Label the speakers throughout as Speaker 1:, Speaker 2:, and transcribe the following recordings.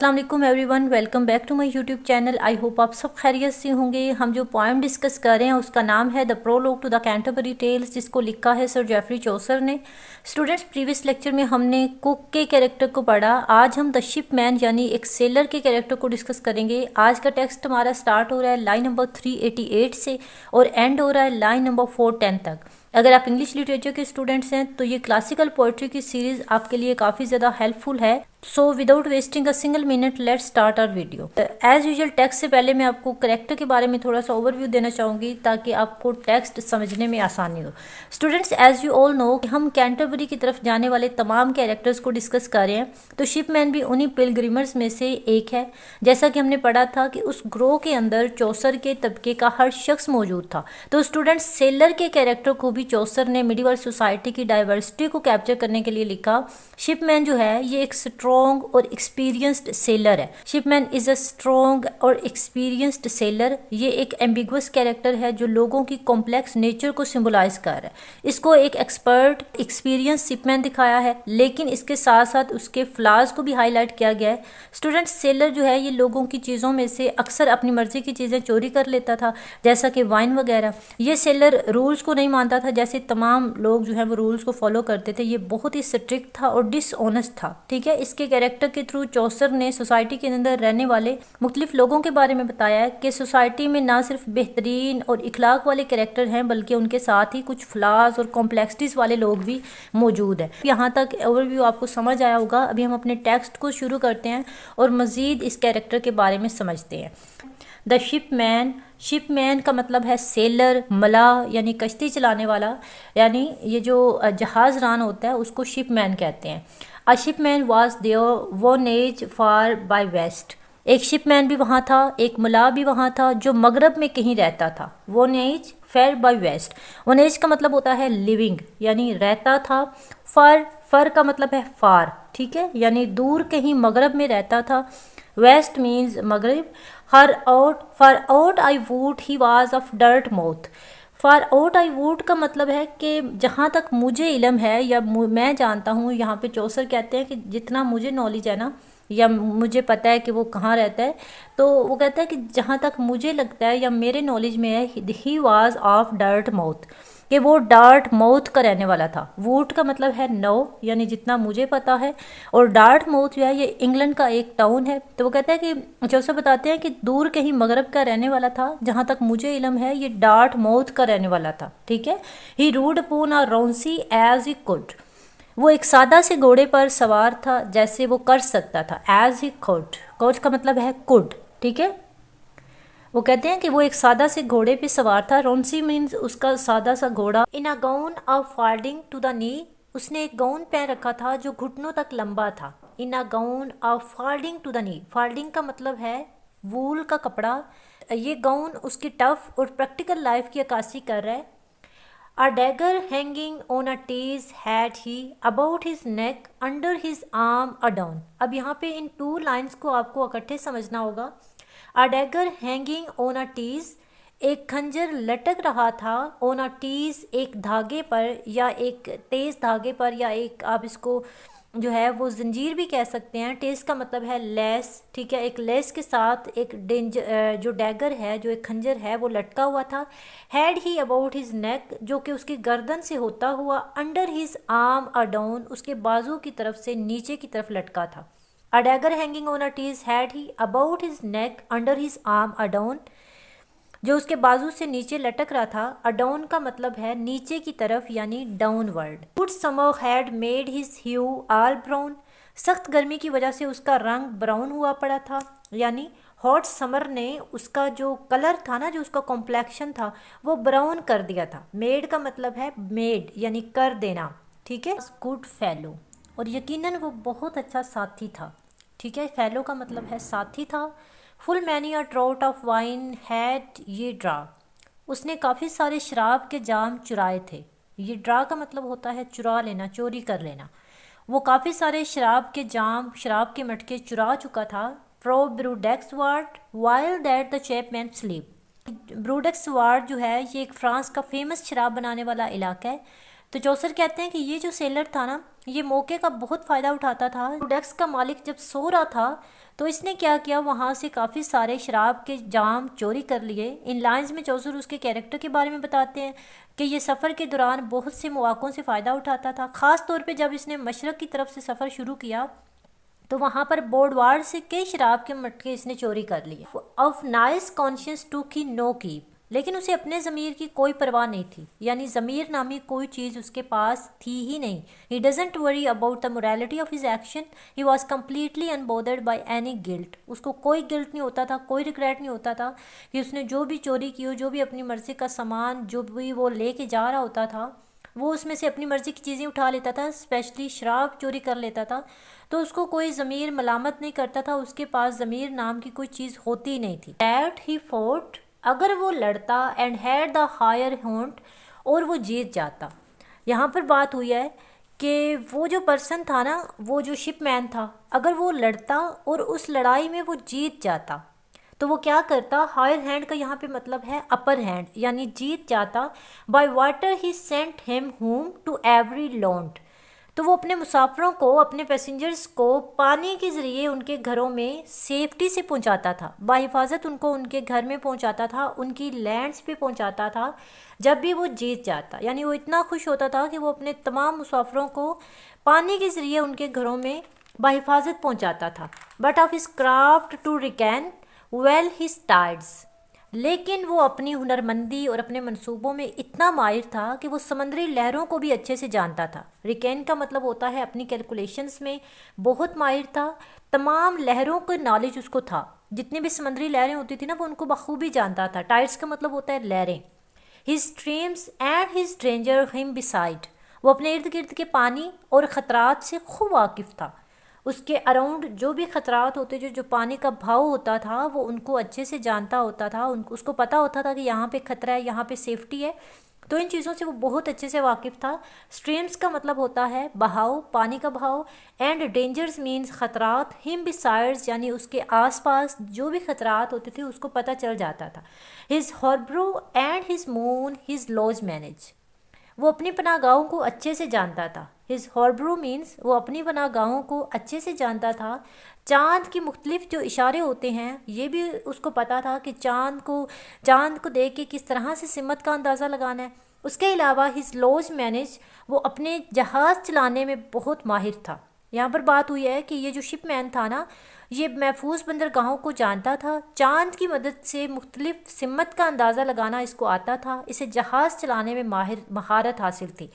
Speaker 1: अस्सलाम वालेकुम everyone, welcome back to my YouTube channel. I hope आप सब खैरियत से होंगे। हम जो पोएम डिस्कस कर रहे हैं उसका नाम है the prologue to the Canterbury tales, जिसको लिखा है सर जेफरी चौसर ने। स्टूडेंट्स, प्रीवियस लेक्चर में हमने कुक के कैरेक्टर को पढ़ा। आज हम द शिप मैन यानी एक सेलर के कैरेक्टर को डिस्कस करेंगे। आज का टेक्स्ट हमारा स्टार्ट हो रहा है लाइन नंबर 388 से और एंड हो रहा है लाइन नंबर 410 तक। अगर आप इंग्लिश लिटरेचर के स्टूडेंट्स हैं तो ये क्लासिकल पोइट्री की सीरीज आपके लिए काफ़ी ज़्यादा हेल्पफुल है। So without wasting a single minute let's start our video. As usual text से पहले मैं आपको कैरेक्टर के बारे में थोड़ा सा ओवरव्यू देना चाहूँगी ताकि आपको टेक्स्ट समझने में आसानी हो। Students, as you all know हम कैंटरबरी की तरफ जाने वाले तमाम कैरेक्टर्स को डिस्कस कर रहे हैं, तो शिपमैन भी उन्हीं पिलग्रिमर्स में से एक है। जैसा कि हमने पढ़ा था कि उस ग्रोह के अंदर चौसर के तबके का हर शख्स मौजूद था। तो स्टूडेंट्स, सेलर के कैरेक्टर को भी चौसर ने मिडिवल सोसाइटी की डाइवर्सिटी को कैप्चर करने के लिए लिखा। शिपमैन जो है ये एक स्ट्रॉन्ग और एक्सपीरियंस्ड सेलर है। शिपमैन इज अ स्ट्रॉन्ग और एक्सपीरियंस्ड सेलर। ये एक एम्बिगुअस कैरेक्टर है जो लोगों की कॉम्प्लेक्स नेचर को सिंबलाइज कर रहा है। इसको एक एक्सपर्ट एक्सपीरियंस शिपमैन दिखाया है, लेकिन इसके साथ साथ उसके फ्लाज को भी हाईलाइट किया गया है। स्टूडेंट्स, सेलर जो है ये लोगों की चीज़ों में से अक्सर अपनी मर्जी की चीज़ें चोरी कर लेता था, जैसा कि वाइन वगैरह। ये सेलर रूल्स को नहीं मानता था, जैसे तमाम लोग जो है वो रूल्स को फॉलो करते थे। ये बहुत ही स्ट्रिक्ट था और डिसऑनेस्ट था। ठीक है, इसके कैरेक्टर के थ्रू चौसर ने सोसाइटी के अंदर रहने वाले मुख्तलिफ लोगों के बारे में बताया है कि सोसाइटी में ना सिर्फ बेहतरीन और इखलाक वाले कैरेक्टर हैं, बल्कि उनके साथ ही कुछ फ्लाज और कॉम्प्लेक्सिटीज वाले लोग भी मौजूद हैं। यहाँ तक ओवरव्यू आपको समझ आया होगा। अभी हम अपने टेक्स्ट को शुरू करते हैं और मज़ीद इस कैरेक्टर के बारे में समझते हैं। द शिपमैन, शिपमैन का मतलब है सेलर, मलाह यानी कश्ती चलाने वाला, यानी ये जो जहाज़ रान होता है उसको शिपमैन कहते हैं। A shipman was there one as far by west. एक शिपमैन भी वहाँ था, एक मलाह भी वहाँ था जो मगरब में कहीं रहता था। One age fair by west. One age का मतलब होता है लिविंग यानी रहता था। फर, फर का मतलब है फार, ठीक है, यानी दूर कहीं मगरब में रहता था। वेस्ट मीन्स मगरब। Far out I would he was of dirt mouth। Far out I would का मतलब है कि जहाँ तक मुझे इल्म है या मैं जानता हूँ। यहाँ पे चौसर कहते हैं कि जितना मुझे नॉलेज है ना, या मुझे पता है कि वो कहाँ रहता है, तो वो कहता है कि जहाँ तक मुझे लगता है या मेरे नॉलेज में है, he was of dirt mouth, कि वो डार्ट माउथ का रहने वाला था। वुड का मतलब है नो, यानी जितना मुझे पता है, और डार्ट माउथ जो है ये इंग्लैंड का एक टाउन है। तो वो कहता है कि जोसेफ बताते हैं कि दूर कहीं मगरब का रहने वाला था, जहाँ तक मुझे इल्म है ये डार्ट माउथ का रहने वाला था। ठीक है। He rode upon a rouncy as he could. वो एक सादा से घोड़े पर सवार था जैसे वो कर सकता था। एज ही कुड, कुड का मतलब है कुड। ठीक है। वो कहते हैं कि वो एक सादा से घोड़े पे सवार था। रोंसी मीन्स उसका सादा सा घोड़ा। In a gown of falding to the knee, उसने एक गाउन पहन रखा था जो घुटनों तक लंबा था। In a gown of falding to the knee, falding का मतलब है वूल का कपड़ा। ये गाउन उसकी टफ और प्रैक्टिकल लाइफ की अक्कासी कर रहा है। A dagger hanging on a tees had he about his neck under his arm a down. अब यहाँ पे इन टू लाइन्स को आपको इकट्ठे समझना होगा। A dagger hanging on a tees, एक खंजर लटक रहा था। ऑन अ टीज, एक धागे पर या एक तेज धागे पर, या एक आप इसको जो है वो जंजीर भी कह सकते हैं। टेज का मतलब है लेस। ठीक है, एक लेस के साथ एक जो डैगर है, जो एक खंजर है, वो लटका हुआ था। हैड ही अबाउट हिज नेक, जो कि उसकी गर्दन से होता हुआ under his arm a down, उसके बाजू की तरफ से नीचे की तरफ लटका था। A dagger hanging on a tees had he about his neck under his arm a down, जो उसके बाजू से नीचे लटक रहा था। अडाउन का मतलब है नीचे की तरफ यानी downward. Good summer had made his hue all brown, सख्त गर्मी की वजह से उसका रंग ब्राउन हुआ पड़ा था, यानी हॉट समर ने उसका जो कलर था ना, जो उसका कॉम्प्लेक्शन था, वो ब्राउन कर दिया था। मेड का मतलब है मेड यानी कर देना। ठीक है। गुड फेलो, और यकीनन वो बहुत अच्छा साथी था। ठीक है, फेलो का मतलब है साथी था। Full many a trout of wine had ये ड्रा, उसने काफ़ी सारे शराब के जाम चुराए थे। ये ड्रा का मतलब होता है चुरा लेना, चोरी कर लेना। वो काफ़ी सारे शराब के जाम, शराब के मटके चुरा चुका था। Fro Bordeaux ward while that the chapman sleep. Bordeaux ward जो है ये एक फ्रांस का फेमस शराब बनाने वाला इलाका है। तो चौसर कहते हैं कि ये जो सेलर था ना, ये मौके का बहुत फ़ायदा उठाता था। डेस्क का मालिक जब सो रहा था तो इसने क्या किया, वहाँ से काफ़ी सारे शराब के जाम चोरी कर लिए। इन लाइंस में चौसर उसके कैरेक्टर के बारे में बताते हैं कि ये सफ़र के दौरान बहुत से मौक़ों से फ़ायदा उठाता था। ख़ास तौर पे जब इसने मशरक़ की तरफ से सफ़र शुरू किया तो वहाँ पर बोर्डवार से कई शराब के मटके इसने चोरी कर लिए। ऑफ नाइस कॉन्शियस टू की नो कीप, लेकिन उसे अपने ज़मीर की कोई परवाह नहीं थी, यानी ज़मीर नामी कोई चीज़ उसके पास थी ही नहीं। He doesn't worry about the morality of his action, he was completely unbothered by any guilt. उसको कोई गिल्ट नहीं होता था, कोई रिग्रेट नहीं होता था कि उसने जो भी चोरी की हो, जो भी अपनी मर्ज़ी का सामान जो भी वो लेके जा रहा होता था, वो उसमें से अपनी मर्ज़ी की चीज़ें उठा लेता था, स्पेशली शराब चोरी कर लेता था। तो उसको कोई ज़मीर मलामत नहीं करता था, उसके पास ज़मीर नाम की कोई चीज़ होती नहीं थी। दैट ही फोर्ट, अगर वो लड़ता, and had the higher hand, और वो जीत जाता। यहाँ पर बात हुई है कि वो जो पर्सन था ना, वो जो शिपमैन था, अगर वो लड़ता और उस लड़ाई में वो जीत जाता तो वो क्या करता, हायर हैंड का यहाँ पे मतलब है अपर हैंड, यानी जीत जाता। By water he sent him home to every land, तो वो अपने मुसाफिरों को, अपने पैसेंजर्स को पानी के ज़रिए उनके घरों में सेफ्टी से पहुंचाता था, बाहिफाजत उनको उनके घर में पहुंचाता था, उनकी लैंड्स पे पहुंचाता था जब भी वो जीत जाता। यानी वो इतना खुश होता था कि वो अपने तमाम मुसाफिरों को पानी के ज़रिए उनके घरों में बाहिफाजत पहुंचाता था। But of his craft to reckon well his tides, लेकिन वो अपनी हुनरमंदी और अपने मंसूबों में इतना माहिर था कि वो समंदरी लहरों को भी अच्छे से जानता था। रिकैन का मतलब होता है अपनी कैलकुलेशंस में बहुत माहिर था, तमाम लहरों का नॉलेज उसको था, जितनी भी समंदरी लहरें होती थी ना वो उनको बखूबी जानता था। टाइड्स का मतलब होता है लहरें। His streams and his danger him beside, वो अपने इर्द गिर्द के पानी और ख़तरात से खूब वाकिफ़ था। उसके अराउंड जो भी ख़तरात होते, जो पानी का भाव होता था, वो उनको अच्छे से जानता होता था। उसको पता होता था कि यहाँ पे ख़तरा है, यहाँ पे सेफ्टी है, तो इन चीज़ों से वो बहुत अच्छे से वाकिफ़ था। स्ट्रीम्स का मतलब होता है बहाव, पानी का बहाव, एंड डेंजर्स मीन्स ख़तरात, हिम बिसाइड्स यानी उसके आसपास जो भी ख़तरात होते थे उसको पता चल जाता था। His harbour and his moon his lodge manage, वो अपनी पनाहगाहों को अच्छे से जानता था। हिज हॉर्ब्रो मीन्स वो अपनी पनाहगाहों को अच्छे से जानता था। चाँद की मुख्तलिफ जो इशारे होते हैं ये भी उसको पता था कि चाँद को देख के किस तरह से सिमत का अंदाज़ा लगाना है। उसके अलावा हिज लॉज मैनेज, वो अपने जहाज़ चलाने में बहुत माहिर था। यहाँ पर बात हुई है कि ये जो शिपमैन था ना, ये महफूज बंदरगाहों को जानता था, चांद की मदद से मुख्तलिफ सिमत का अंदाज़ा लगाना इसको आता था, इसे जहाज़ चलाने में महारत हासिल थी।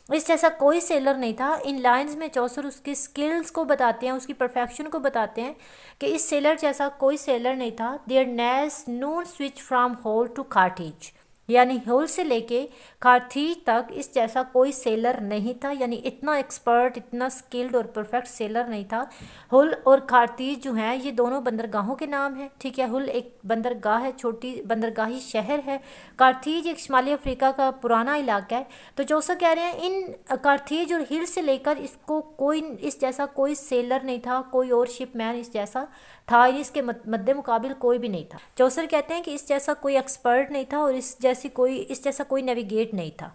Speaker 1: इस जैसा कोई सेलर नहीं था। इन लाइंस में चौसर उसके स्किल्स को बताते हैं, उसकी परफेक्शन को बताते हैं कि इस सेलर जैसा कोई सेलर नहीं था। There nes none such from Hull to Carthage, यानी होल से लेके कार्थेज तक इस जैसा कोई सेलर नहीं था, यानी इतना एक्सपर्ट, इतना स्किल्ड और परफेक्ट सेलर नहीं था। हुल और कार्थेज जो हैं ये दोनों बंदरगाहों के नाम हैं, ठीक है। हुल एक बंदरगाह है, छोटी बंदरगाही शहर है। कार्थेज एक शुमाली अफ्रीका का पुराना इलाका है। तो चौसा कह रहे हैं इन कार्थेज और हिल से लेकर इसको कोई इस जैसा कोई सेलर नहीं था, कोई और शिपमैन इस जैसा था, इसके मद्दे मुकाबिल कोई भी नहीं था। चौसर कहते हैं कि इस जैसा कोई एक्सपर्ट नहीं था और इस जैसा कोई नेविगेट नहीं था।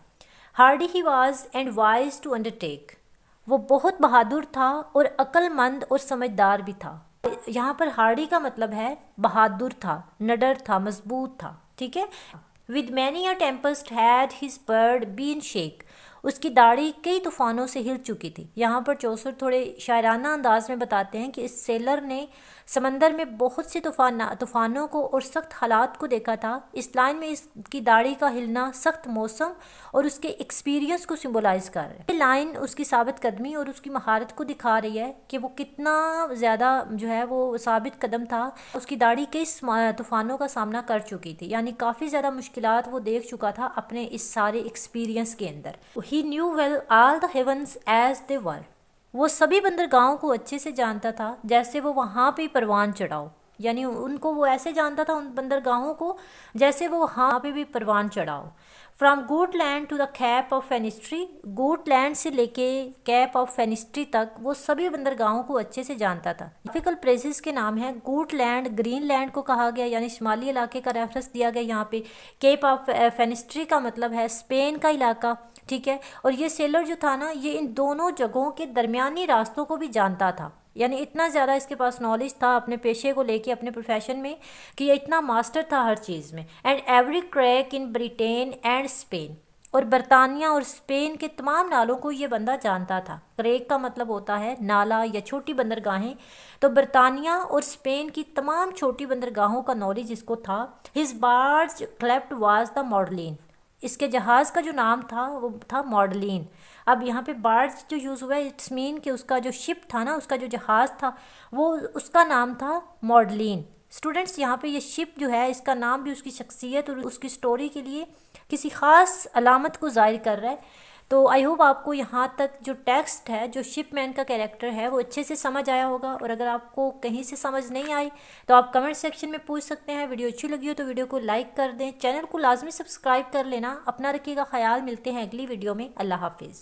Speaker 1: Hardy he was and wise to undertake, वो बहुत बहादुर था और अक्लमंद और समझदार भी था। यहाँ पर हार्डी का मतलब है बहादुर था, नडर था, मजबूत था, ठीक है। With many a tempest had his beard been shake, उसकी दाढ़ी कई तूफ़ानों से हिल चुकी थी। यहाँ पर चौसर थोड़े शायराना अंदाज में बताते हैं कि इस सेलर ने समंदर में बहुत से तूफ़ानों को और सख्त हालात को देखा था। इस लाइन में इसकी दाढ़ी का हिलना सख्त मौसम और उसके एक्सपीरियंस को सिम्बोलाइज कर रहा है। ये लाइन उसकी साबित कदमी और उसकी महारत को दिखा रही है कि वो कितना ज़्यादा जो है वो साबित कदम था। उसकी दाढ़ी कई तूफ़ानों का सामना कर चुकी थी, यानी काफ़ी ज़्यादा मुश्किलात वो देख चुका था अपने इस सारे एक्सपीरियंस के अंदर। He knew well all the havens as they were, वो सभी बंदरगाहों को अच्छे से जानता था जैसे वो वहाँ पे परवान चढ़ाओ, یعنی ان کو وہ ایسے جانتا تھا ان بندرگاہوں کو جیسے وہ وہاں پہ بھی پروان چڑھا ہو. From Gotland to the cape of Finisterre, Gotland سے لے کے کیپ آف فینسٹری تک وہ سبھی بندرگاہوں کو اچھے سے جانتا تھا. ٹاپیکل پلیسز کے نام ہیں گوٹ لینڈ، گرین لینڈ کو کہا گیا یعنی شمالی علاقے کا ریفرنس دیا گیا یہاں پہ. کیپ آف فینسٹری کا مطلب ہے اسپین کا علاقہ، ٹھیک ہے. اور یہ سیلر جو تھا نا یہ ان دونوں جگہوں کے درمیانی راستوں کو بھی جانتا تھا، یعنی اتنا زیادہ اس کے پاس نالج تھا اپنے پیشے کو لے کے، اپنے پروفیشن میں، کہ یہ اتنا ماسٹر تھا ہر چیز میں. And every creek in Brittany and Spain, اور برطانیہ اور اسپین کے تمام نالوں کو یہ بندہ جانتا تھا. کریک کا مطلب ہوتا ہے نالا یا چھوٹی بندرگاہیں، تو برطانیہ اور اسپین کی تمام چھوٹی بندرگاہوں کا نالج اس کو تھا. ہز بارج کلیپٹ واز دا ماڈلین، اس کے جہاز کا جو نام تھا وہ تھا ماڈلین. اب یہاں پہ بارج جو یوز ہوا ہے اٹس مین کہ اس کا جو شپ تھا نا، اس کا جو جہاز تھا وہ اس کا نام تھا ماڈلین. اسٹوڈنٹس یہاں پہ یہ شپ جو ہے اس کا نام بھی اس کی شخصیت اور اس کی سٹوری کے لیے کسی خاص علامت کو ظاہر کر رہا ہے. تو آئی ہوپ آپ کو یہاں تک جو ٹیکسٹ ہے، جو شپ مین کا کیریکٹر ہے وہ اچھے سے سمجھ آیا ہوگا. اور اگر آپ کو کہیں سے سمجھ نہیں آئی تو آپ کمنٹ سیکشن میں پوچھ سکتے ہیں. ویڈیو اچھی لگی ہو تو ویڈیو کو لائک کر دیں، چینل کو لازمی سبسکرائب کر لینا. اپنا رکھیے گا خیال، ملتے ہیں اگلی ویڈیو میں. اللہ حافظ.